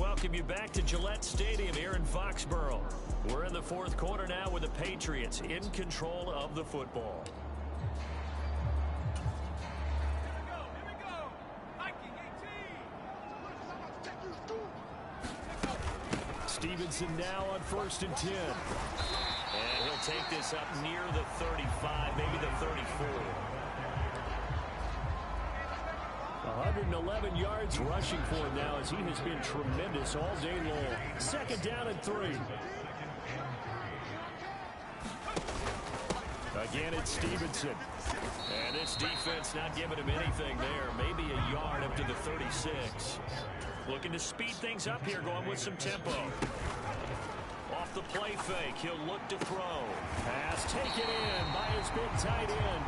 welcome you back to Gillette Stadium here in Foxborough. We're in the fourth quarter now with the Patriots in control of the football. Stevenson now on 1st and 10. And he'll take this up near the 35, maybe the 34. 111 yards rushing for him now as he has been tremendous all day long. 2nd down and 3. Again, it's Stevenson. And this defense not giving him anything there. Maybe a yard up to the 36. Looking to speed things up here, going with some tempo. Off the play fake, he'll look to throw. Pass taken in by his big tight end.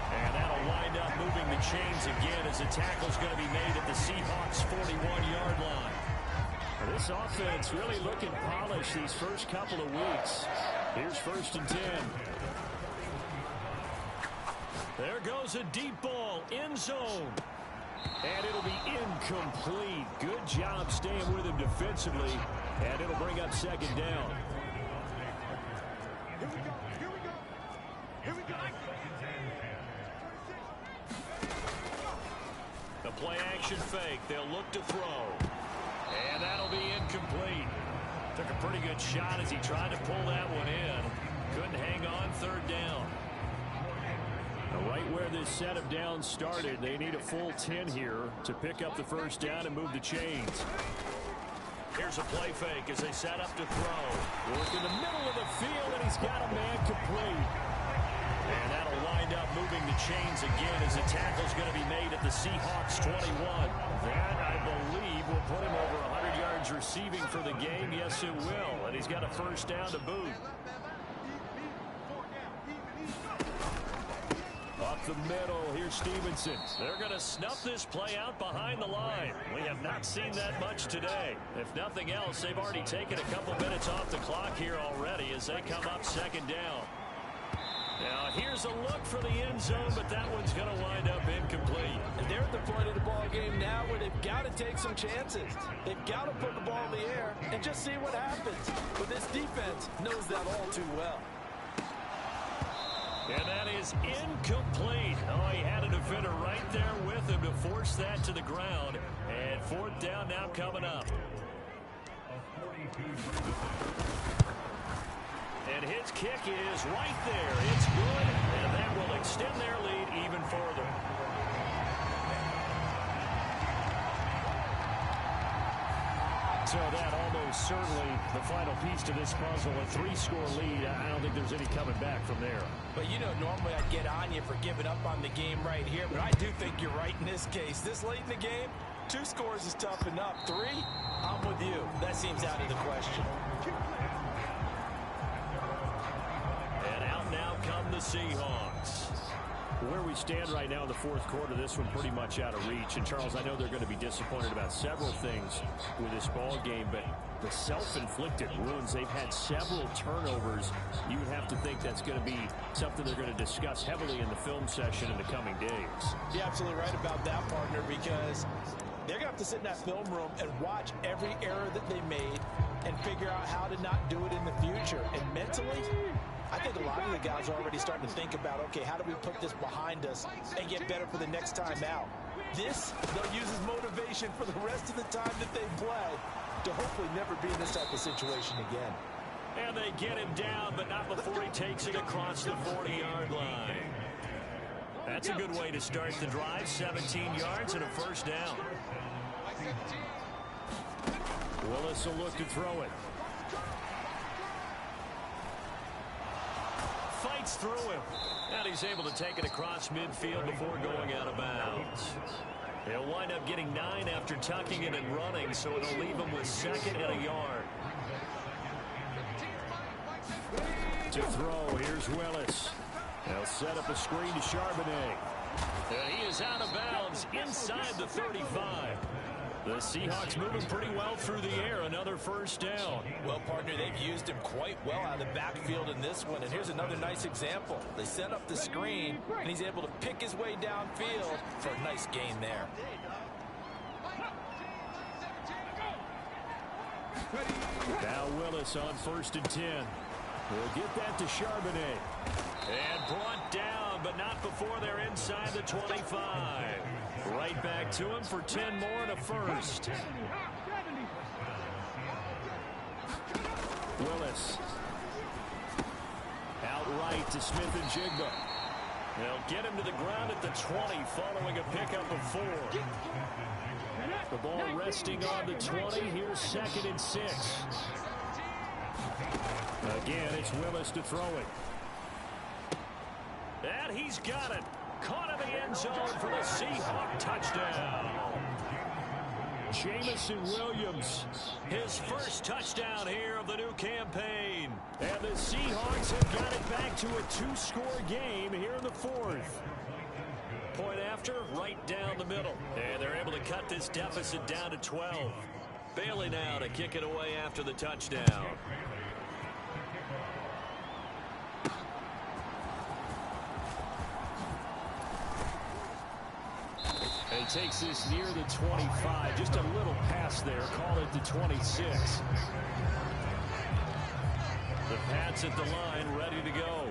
And that'll wind up moving the chains again as the tackle's going to be made at the Seahawks' 41-yard line. This offense really looking polished these first couple of weeks. Here's 1st and 10. There goes a deep ball, end zone. And it'll be incomplete. Good job staying with him defensively. And it'll bring up 2nd down. Here we go. Here we go. Here we go. The play action fake. They'll look to throw. And that'll be incomplete. Took a pretty good shot as he tried to pull that one in. Couldn't hang on 3rd down. Right where this set of downs started, they need a full 10 here to pick up the 1st down and move the chains. Here's a play fake as they set up to throw. Work in the middle of the field, and he's got a man complete. And that'll wind up moving the chains again as the tackle's going to be made at the Seahawks' 21. That, I believe, will put him over 100 yards receiving for the game. Yes, it will. And he's got a 1st down to boot. Up the middle, here's Stevenson. They're going to snuff this play out behind the line. We have not seen that much today. If nothing else, they've already taken a couple minutes off the clock here already as they come up 2nd down. Now, here's a look for the end zone, but that one's going to wind up incomplete. And they're at the point of the ball game now where they've got to take some chances. They've got to put the ball in the air and just see what happens. But this defense knows that all too well. And that is incomplete. Oh, he had a defender right there with him to force that to the ground. And 4th down now coming up. And his kick is right there. It's good, and that will extend their lead even further. So that almost certainly the final piece to this puzzle, a 3-score lead. I don't think there's any coming back from there. But, you know, normally I'd get on you for giving up on the game right here, but I do think you're right in this case. This late in the game, 2 scores is tough enough. 3, I'm with you. That seems out of the question. And out now come the Seahawks. Where we stand right now in the 4th quarter, this one pretty much out of reach. And, Charles, I know they're going to be disappointed about several things with this ball game, but the self-inflicted wounds, they've had several turnovers. You would have to think that's going to be something they're going to discuss heavily in the film session in the coming days. You're absolutely right about that, partner, because they're going to have to sit in that film room and watch every error that they made and figure out how to not do it in the future. And mentally, I think a lot of the guys are already starting to think about, okay, how do we put this behind us and get better for the next time out? This, they'll use as motivation for the rest of the time that they play to hopefully never be in this type of situation again. And they get him down, but not before he takes it across the 40-yard line. That's a good way to start the drive. 17 yards and a 1st down. Willis will look to throw it. Fights through him. And he's able to take it across midfield before going out of bounds. He'll wind up getting 9 after tucking it and running, so it'll leave him with 2nd and a yard. To throw, here's Willis. They'll set up a screen to Charbonnet. And he is out of bounds inside the 35. The Seahawks moving pretty well through the air. Another 1st down. Well, partner, they've used him quite well out of the backfield in this one. And here's another nice example. They set up the screen, and he's able to pick his way downfield for a nice gain there. Now Willis on 1st and 10. We'll get that to Charbonnet. And brought down, but not before they're inside the 25. Right back to him for 10 more and a first. Willis. Outright to Smith-Njigba. They'll get him to the ground at the 20 following a pickup of 4. The ball resting on the 20. Here's 2nd and 6. Again, it's Willis to throw it. And he's got it. Caught in the end zone for the Seahawk touchdown. Jameson Williams, his first touchdown here of the new campaign. And the Seahawks have got it back to a 2-score game here in the 4th. Point after, right down the middle. And they're able to cut this deficit down to 12. Bailey now to kick it away after the touchdown. And he takes this near the 25. Just a little pass there. Call it the 26. The Pats at the line, ready to go.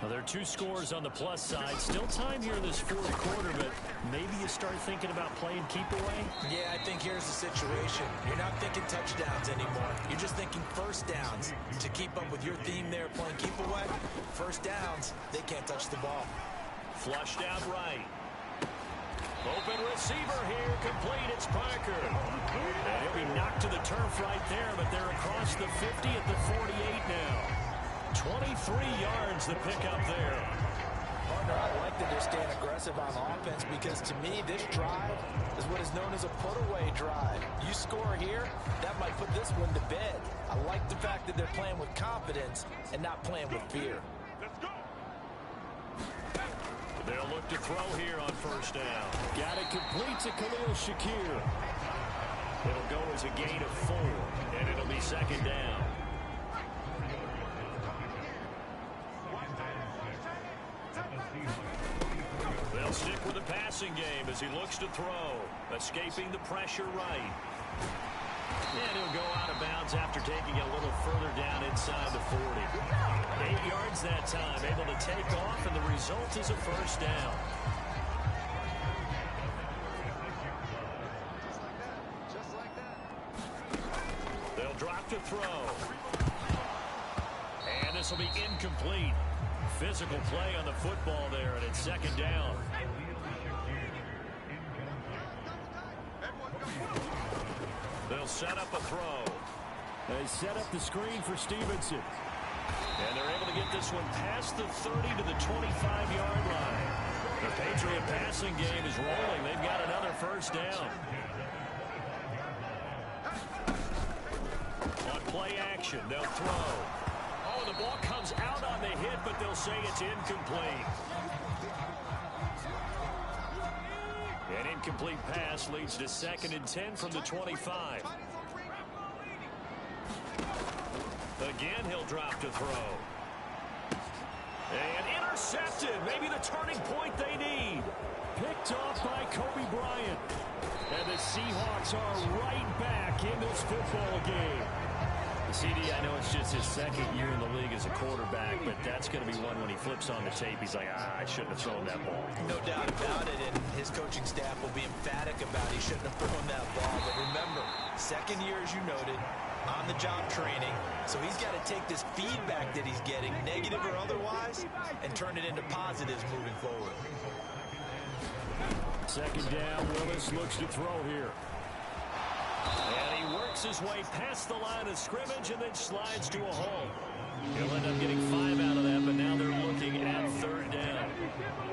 Well, there are 2 scores on the plus side. Still time here in this 4th quarter, but maybe you start thinking about playing keep away? Yeah, I think here's the situation. You're not thinking touchdowns anymore. You're just thinking first downs. To keep up with your theme there, playing keep away, first downs, they can't touch the ball. Flushed out right. Open receiver here, complete. It's Parker. And he'll be knocked to the turf right there, but they're across the 50 at the 48 now. 23 yards the pickup there. Partner, I like that they're staying aggressive on offense because to me, this drive is what is known as a put-away drive. You score here, that might put this one to bed. I like the fact that they're playing with confidence and not playing with fear. They'll look to throw here on 1st down. Got it complete to Khalil Shakir. It'll go as a gain of 4, and it'll be 2nd down. They'll stick with the passing game as he looks to throw. Escaping the pressure right. And he'll go out of bounds after taking it a little further down inside the 40. 8 yards that time, able to take off, and the result is a 1st down. They'll drop to throw. And this will be incomplete. Physical play on the football there, and it's 2nd down. They'll set up a throw. They set up the screen for Stevenson. And they're able to get this one past the 30 to the 25-yard line. The Patriot passing game is rolling. They've got another 1st down. On play action, they'll throw. Oh, the ball comes out on the hit, but they'll say it's incomplete. An incomplete pass leads to 2nd and 10 from the 25. Again, he'll drop to throw. And intercepted. Maybe the turning point they need. Picked off by Kobe Bryant. And the Seahawks are right back in this football game. CD, I know it's just his 2nd year in the league as a quarterback, but that's going to be one when he flips on the tape. He's like, I shouldn't have thrown that ball. No doubt about it, and his coaching staff will be emphatic about he shouldn't have thrown that ball. But remember, 2nd year, as you noted, on-the-job training. So he's got to take this feedback that he's getting, negative or otherwise, and turn it into positives moving forward. 2nd down, Willis looks to throw here. And he works his way past the line of scrimmage and then slides to a halt. He'll end up getting 5 out of that, but now they're looking at 3rd down.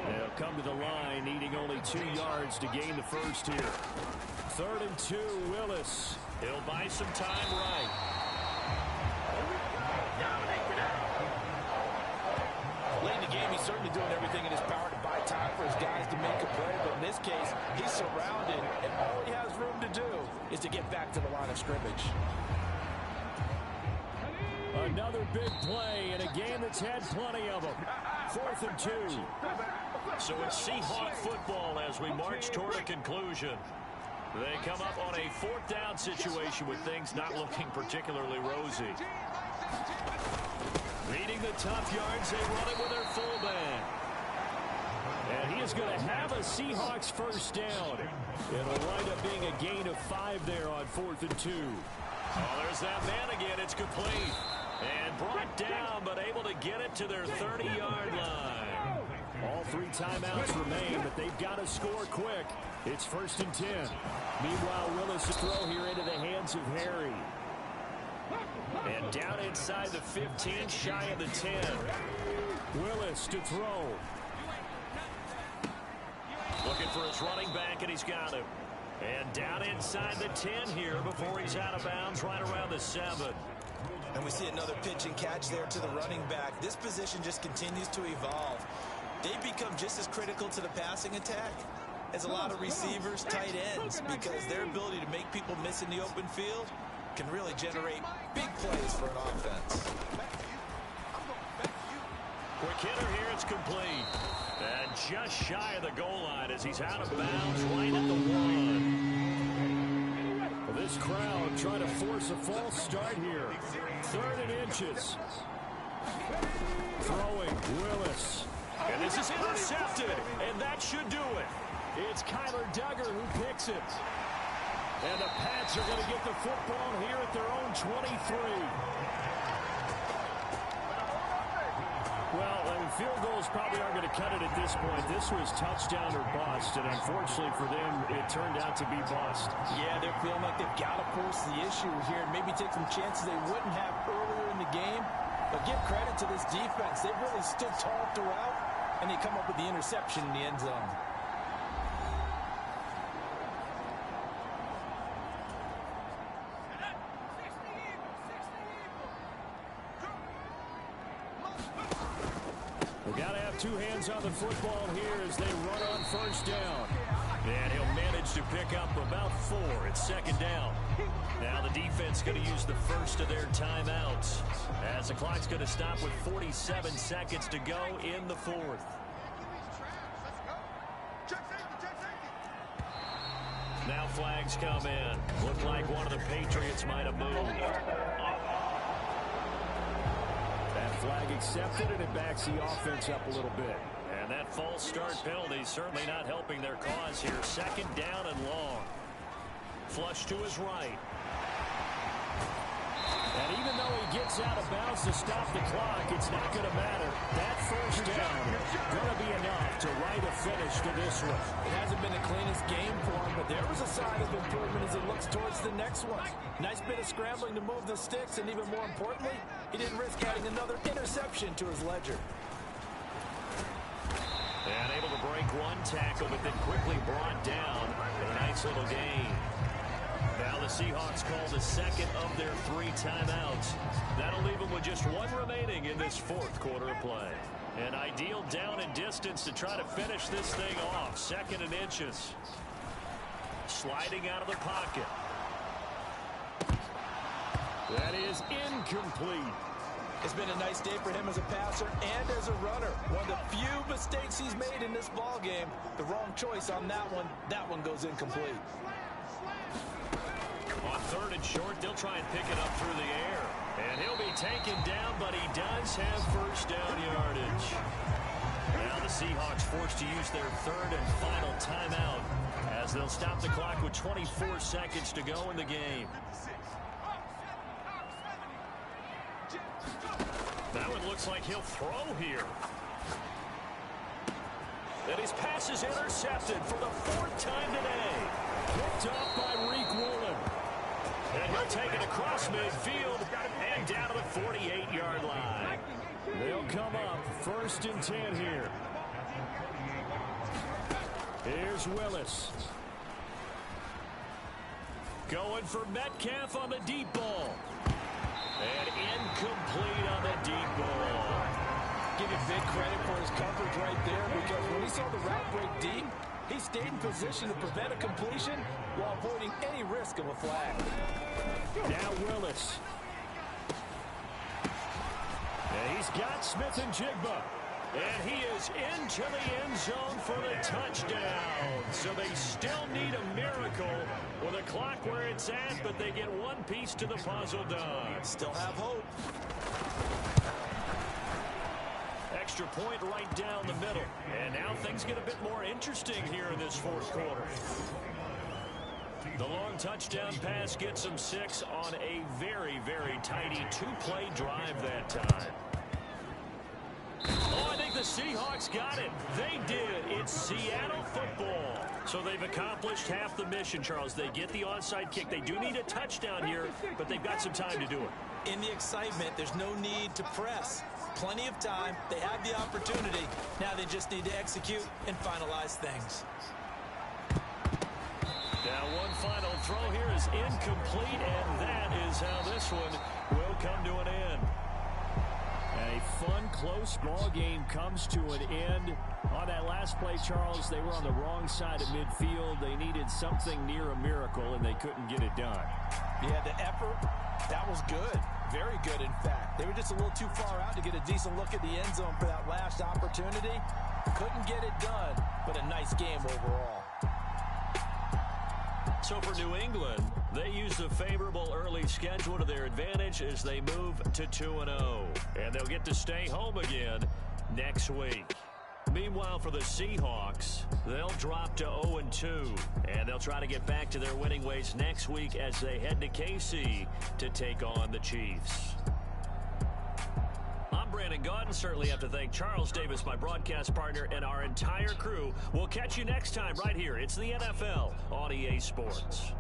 They'll come to the line, needing only 2 yards to gain the 1st here. 3rd and 2, Willis. He'll buy some time right. Late in the game, he's certainly doing everything in his power to buy time for his guys to make a play, but in this case, he's surrounded, and all he has room to do is to get back to the line of scrimmage. Another big play in a game that's had plenty of them. 4th and 2. So it's Seahawk football as we march toward a conclusion. They come up on a fourth down situation with things not looking particularly rosy. Leading the tough yards, they run it with their fullback. And he is going to have a Seahawks first down. It'll wind up being a gain of 5 there on 4th and 2. Oh, there's that man again. It's complete. And brought down, but able to get it to their 30-yard line. All 3 timeouts remain, but they've got to score quick. It's 1st and 10. Meanwhile, Willis' throw here into the hands of Harry. And down inside the 15, shy of the 10. Willis to throw. Looking for his running back, and he's got him. And down inside the 10 here before he's out of bounds, right around the 7. And we see another pitch and catch there to the running back. This position just continues to evolve. They become just as critical to the passing attack as a lot of receivers, tight ends, because their ability to make people miss in the open field can really generate big plays for an offense. Quick hitter here, it's complete. And just shy of the goal line as he's out of bounds right at the 1. Well, this crowd trying to force a false start here. 3rd and inches. Throwing, Willis. And this is intercepted, and that should do it. It's Kyler Duggar who picks it. And the Pats are going to get the football here at their own 23. Well, field goals probably aren't going to cut it at this point. This was touchdown or bust, and unfortunately for them, it turned out to be bust. Yeah, they're feeling like they've got to force the issue here and maybe take some chances they wouldn't have earlier in the game. But give credit to this defense. They've really stood tall throughout, and they come up with the interception in the end zone. We've got to have 2 hands on the football here as they run on first down. And he'll manage to pick up about 4. It's 2nd down. Now the defense going to use the first of their timeouts as the clock's going to stop with 47 seconds to go in the 4th. Now flags come in. Looked like one of the Patriots might have moved. That flag accepted, and it backs the offense up a little bit. And that false start penalty certainly not helping their cause here. 2nd down and long. Flush to his right. And even though he gets out of bounds to stop the clock, it's not going to matter. That first down going to be enough to write a finish to this one. It hasn't been the cleanest game for him, but there was a sign of improvement as he looks towards the next one. Nice bit of scrambling to move the sticks, and even more importantly, he didn't risk adding another interception to his ledger. And able to break one tackle, but then quickly brought down. A nice little gain. Now the Seahawks call the 2nd of their 3 timeouts. That'll leave them with just 1 remaining in this 4th quarter of play. An ideal down and distance to try to finish this thing off. 2nd and inches. Sliding out of the pocket. That is incomplete. It's been a nice day for him as a passer and as a runner. One of the few mistakes he's made in this ball game. The wrong choice on that one. That one goes incomplete. On 3rd and short, they'll try and pick it up through the air. And he'll be taken down, but he does have first down yardage. Now the Seahawks forced to use their 3rd and final timeout as they'll stop the clock with 24 seconds to go in the game. That one looks like he'll throw here. And his pass is intercepted for the 4th time today. Picked off by Reek Woolen. And he'll take it across midfield and down to the 48-yard line. They'll come up 1st and 10 here. Here's Willis. Going for Metcalf on the deep ball. And incomplete on the deep ball. Give him big credit for his coverage right there, because when he saw the route break deep, he stayed in position to prevent a completion while avoiding any risk of a flag. Now Willis. And he's got Smith and Jigba. And he is into the end zone for the touchdown. So they still need a miracle with a clock where it's at, but they get one piece to the puzzle done. Still have hope. Extra point right down the middle. And now things get a bit more interesting here in this fourth quarter. The long touchdown pass gets them 6 on a very, very tidy 2-play drive that time. Oh, I think the Seahawks got it. They did. It's Seattle football. So they've accomplished half the mission, Charles. They get the onside kick. They do need a touchdown here, but they've got some time to do it. In the excitement, there's no need to press. Plenty of time. They have the opportunity. Now they just need to execute and finalize things. Now one final throw here is incomplete, and that is how this one will come to an end. A fun, close ball game comes to an end. On that last play, Charles, they were on the wrong side of midfield. They needed something near a miracle, and they couldn't get it done. Yeah, the effort, that was good. Very good, in fact. They were just a little too far out to get a decent look at the end zone for that last opportunity. Couldn't get it done, but a nice game overall. So for New England, they use the favorable early schedule to their advantage as they move to 2-0. And they'll get to stay home again next week. Meanwhile, for the Seahawks, they'll drop to 0-2. And they'll try to get back to their winning ways next week as they head to KC to take on the Chiefs. I'm Brandon Gaudin. Certainly have to thank Charles Davis, my broadcast partner, and our entire crew. We'll catch you next time right here. It's the NFL on EA Sports.